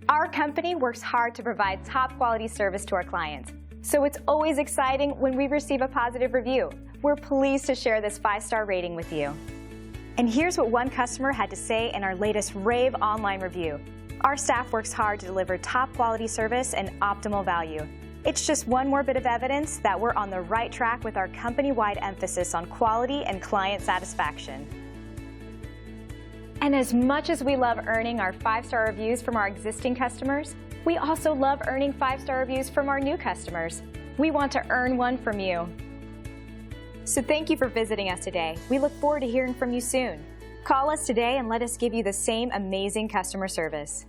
Our company works hard to provide top quality service to our clients, so it's always exciting when we receive a positive review. We're pleased to share this 5-star rating with you. And here's what one customer had to say in our latest rave online review. Our staff works hard to deliver top quality service and optimal value. It's just one more bit of evidence that we're on the right track with our company-wide emphasis on quality and client satisfaction. And as much as we love earning our 5-star reviews from our existing customers, we also love earning 5-star reviews from our new customers. We want to earn one from you. So thank you for visiting us today. We look forward to hearing from you soon. Call us today and let us give you the same amazing customer service.